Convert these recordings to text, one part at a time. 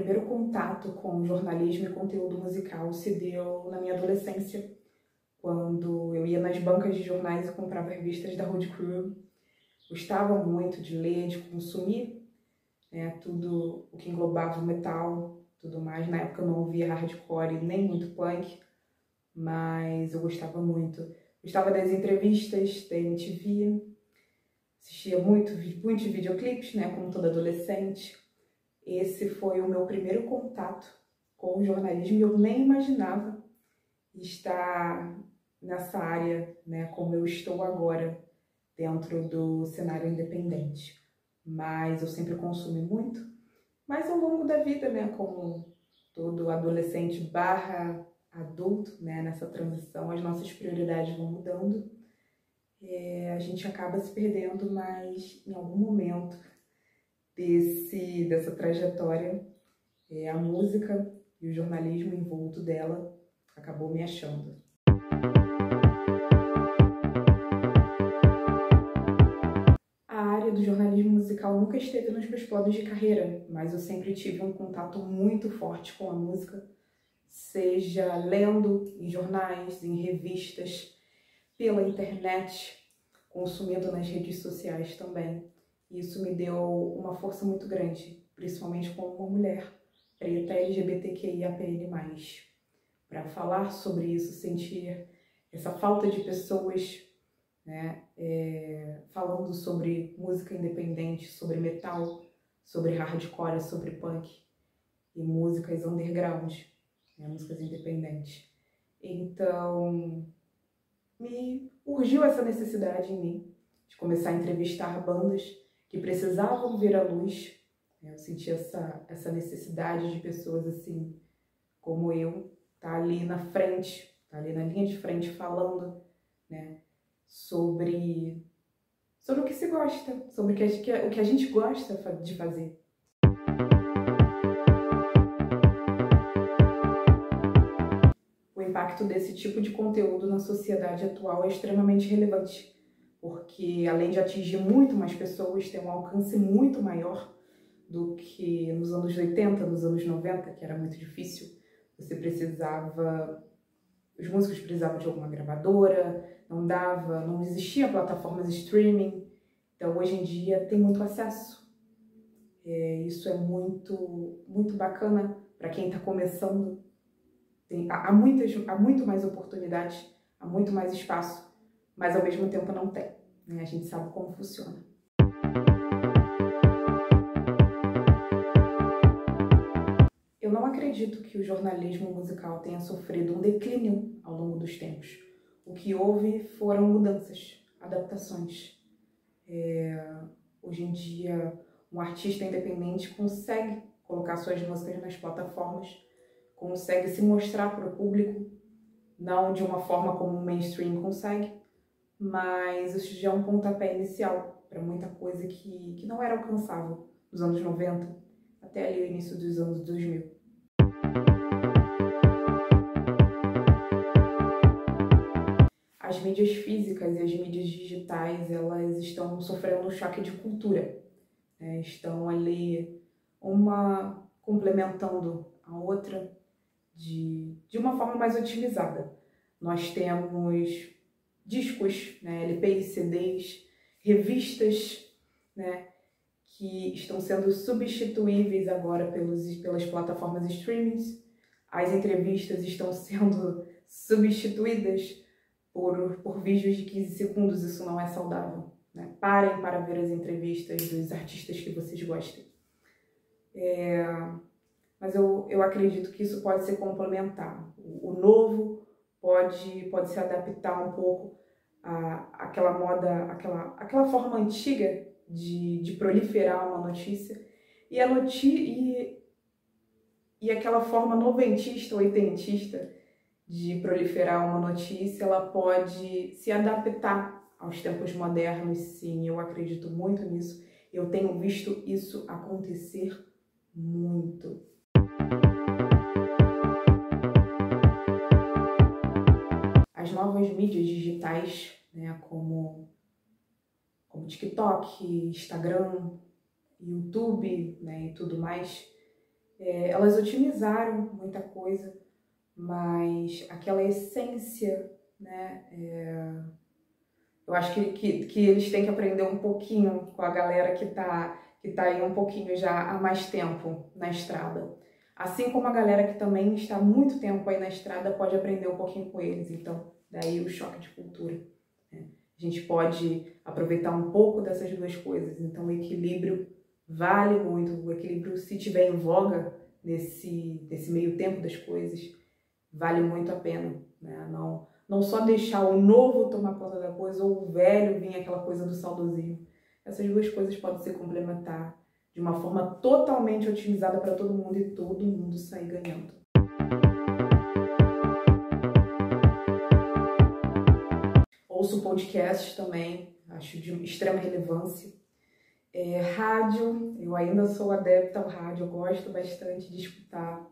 primeiro contato com jornalismo e conteúdo musical se deu na minha adolescência, quando eu ia nas bancas de jornais e comprava revistas da Road Crew. Gostava muito de ler, de consumir, né, tudo o que englobava o metal, tudo mais. Na época eu não ouvia hardcore nem muito punk, mas eu gostava muito. Gostava das entrevistas da MTV, assistia muitos videoclipes, né, como toda adolescente. Esse foi o meu primeiro contato com o jornalismo e eu nem imaginava estar nessa área, né, como eu estou agora, dentro do cenário independente. Mas eu sempre consumi muito. Mas ao longo da vida, né, como todo adolescente barra adulto, né, nessa transição, as nossas prioridades vão mudando. A gente acaba se perdendo, mas em algum momento dessa trajetória, a música e o jornalismo envolto dela acabou me achando. A área do jornalismo musical nunca esteve nos meus planos de carreira, mas eu sempre tive um contato muito forte com a música, seja lendo em jornais, em revistas, pela internet, consumindo nas redes sociais também. Isso me deu uma força muito grande, principalmente como uma mulher preta LGBTQIAPN+. Para falar sobre isso, sentir essa falta de pessoas, né, falando sobre música independente, sobre metal, sobre hardcore, sobre punk e músicas underground, né, músicas independentes. Então, me urgiu essa necessidade em mim de começar a entrevistar bandas que precisavam ver a luz. Eu senti essa necessidade de pessoas assim como eu, tá ali na frente, tá ali na linha de frente falando, né, sobre o que se gosta, sobre o que a gente gosta de fazer. O impacto desse tipo de conteúdo na sociedade atual é extremamente relevante, porque além de atingir muito mais pessoas, tem um alcance muito maior do que nos anos 80, nos anos 90, que era muito difícil. Os músicos precisavam de alguma gravadora, não existia plataformas de streaming, então hoje em dia tem muito acesso. Isso é muito, muito bacana para quem está começando. Há muito mais oportunidades, há muito mais espaço, mas ao mesmo tempo não tem, né? A gente sabe como funciona. Eu não acredito que o jornalismo musical tenha sofrido um declínio ao longo dos tempos. O que houve foram mudanças, adaptações. Hoje em dia, um artista independente consegue colocar suas músicas nas plataformas, consegue se mostrar para o público, não de uma forma como o mainstream consegue, mas isso já é um pontapé inicial para muita coisa que não era alcançável nos anos 90 até ali o início dos anos 2000. As mídias físicas e as mídias digitais, elas estão sofrendo um choque de cultura, né? Estão ali uma complementando a outra de uma forma mais otimizada. Nós temos discos, né, LPs, CDs, revistas, né, que estão sendo substituíveis agora pelas plataformas de streaming. As entrevistas estão sendo substituídas por vídeos de 15 segundos, isso não é saudável, né? Parem para ver as entrevistas dos artistas que vocês gostem. Mas eu acredito que isso pode ser complementar. O novo pode se adaptar um pouco àquela moda, àquela forma antiga de proliferar uma notícia e aquela forma noventista, oitentista de proliferar uma notícia, ela pode se adaptar aos tempos modernos, sim, eu acredito muito nisso. Eu tenho visto isso acontecer muito. As novas mídias digitais, né, como TikTok, Instagram, YouTube, né, e tudo mais, Elas otimizaram muita coisa, mas aquela essência, né? Eu acho que eles têm que aprender um pouquinho com a galera que tá aí um pouquinho já há mais tempo na estrada. Assim como a galera que também está há muito tempo aí na estrada pode aprender um pouquinho com eles. Então, daí o choque de cultura, né? A gente pode aproveitar um pouco dessas duas coisas. Então, o equilíbrio vale muito. O equilíbrio, se tiver em voga nesse meio tempo das coisas, vale muito a pena, né? Não só deixar o novo tomar conta da coisa ou o velho vir aquela coisa do saudosismo. Essas duas coisas podem se complementar de uma forma totalmente otimizada para todo mundo e todo mundo sair ganhando. Ouço podcasts também, acho de extrema relevância. Rádio, eu ainda sou adepta ao rádio, eu gosto bastante de escutar.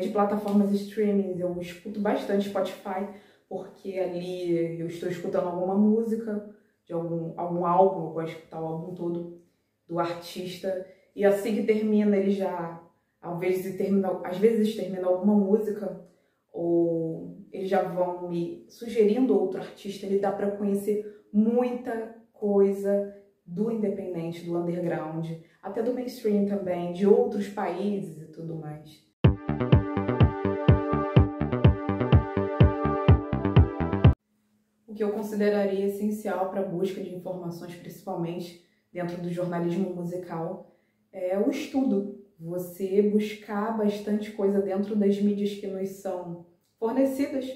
De plataformas streaming, eu escuto bastante Spotify, porque ali eu estou escutando alguma música, de algum álbum, eu gosto de escutar o álbum todo do artista, e assim que termina, ele já, às vezes termina alguma música, ou eles já vão me sugerindo outro artista, ele dá para conhecer muita coisa do independente, do underground, até do mainstream também, de outros países e tudo mais. O que eu consideraria essencial para a busca de informações, principalmente dentro do jornalismo musical, é o estudo. Você buscar bastante coisa dentro das mídias que nos são fornecidas,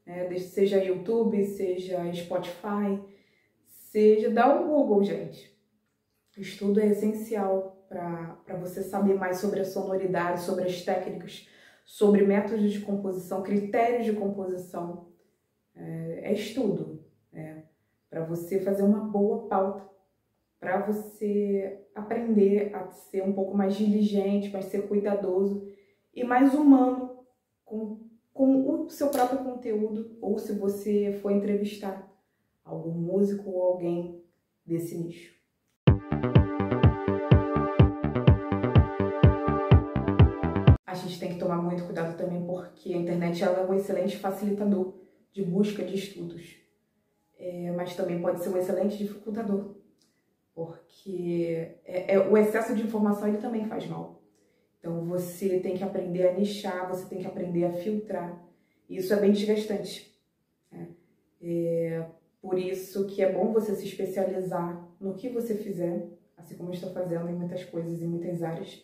né? Seja YouTube, seja Spotify, dá um Google, gente. O estudo é essencial para você saber mais sobre a sonoridade, sobre as técnicas, sobre métodos de composição, critérios de composição. Estudo, para você fazer uma boa pauta, para você aprender a ser um pouco mais diligente, mais ser cuidadoso e mais humano com o seu próprio conteúdo, ou se você for entrevistar algum músico ou alguém desse nicho. A gente tem que tomar muito cuidado também, porque a internet ela é um excelente facilitador de busca de estudos, mas também pode ser um excelente dificultador, porque o excesso de informação ele também faz mal. Então você tem que aprender a nichar, você tem que aprender a filtrar. E isso é bem desgastante, né? Por isso que é bom você se especializar no que você fizer, assim como eu estou fazendo em muitas coisas, em muitas áreas,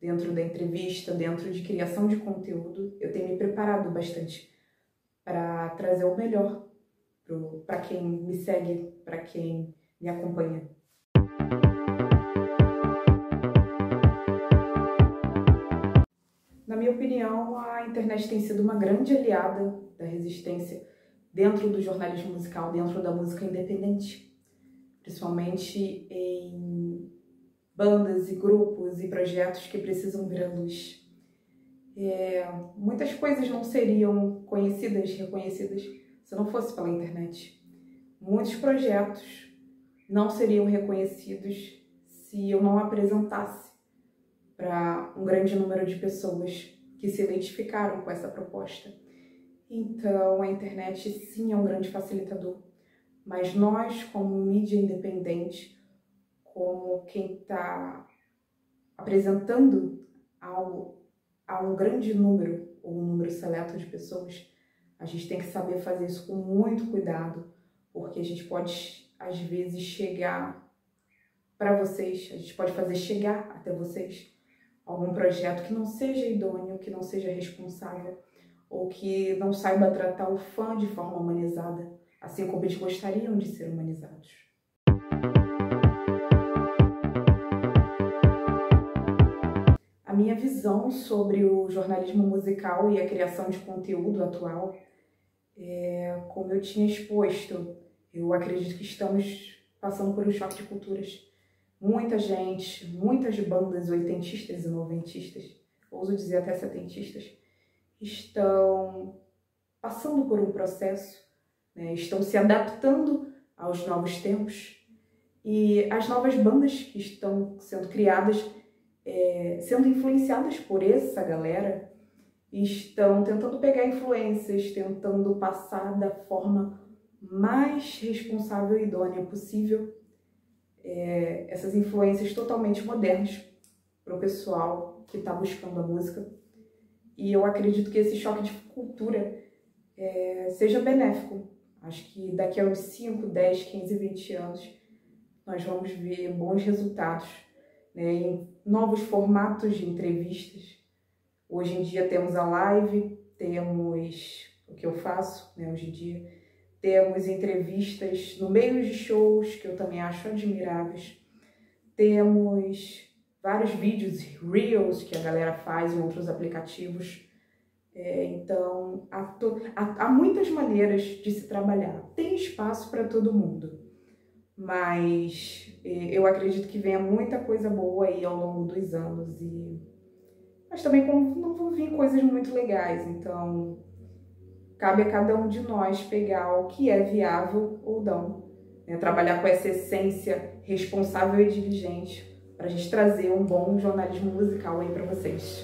dentro da entrevista, dentro de criação de conteúdo. Eu tenho me preparado bastante para trazer o melhor para quem me segue, para quem me acompanha. Na minha opinião, a internet tem sido uma grande aliada da resistência dentro do jornalismo musical, dentro da música independente, principalmente em bandas e grupos e projetos que precisam vir à luz. Muitas coisas não seriam conhecidas, reconhecidas, se não fosse pela internet. Muitos projetos não seriam reconhecidos se eu não apresentasse para um grande número de pessoas que se identificaram com essa proposta. Então, a internet sim é um grande facilitador, mas nós, como mídia independente, como quem está apresentando algo a um grande número ou um número seleto de pessoas, a gente tem que saber fazer isso com muito cuidado, porque a gente pode, às vezes, chegar para vocês, a gente pode fazer chegar até vocês algum projeto que não seja idôneo, que não seja responsável, ou que não saiba tratar o fã de forma humanizada, assim como eles gostariam de ser humanizados. A minha visão sobre o jornalismo musical e a criação de conteúdo atual, como eu tinha exposto, eu acredito que estamos passando por um choque de culturas. Muita gente, muitas bandas oitentistas e noventistas, ouso dizer até setentistas, estão passando por um processo, né? Estão se adaptando aos novos tempos, e as novas bandas que estão sendo criadas sendo influenciadas por essa galera, estão tentando pegar influências, tentando passar da forma mais responsável e idônea possível essas influências totalmente modernas para o pessoal que está buscando a música. E eu acredito que esse choque de cultura seja benéfico. Acho que daqui a uns 5, 10, 15, 20 anos nós vamos ver bons resultados, né, em novos formatos de entrevistas. Hoje em dia temos a live, temos o que eu faço, né, hoje em dia, temos entrevistas no meio de shows, que eu também acho admiráveis, temos vários vídeos, reels, que a galera faz em outros aplicativos. Então, há muitas maneiras de se trabalhar, tem espaço para todo mundo, mas eu acredito que venha muita coisa boa aí ao longo dos anos, mas também não vão vir coisas muito legais, então cabe a cada um de nós pegar o que é viável ou não, né? Trabalhar com essa essência responsável e diligente para a gente trazer um bom jornalismo musical aí para vocês.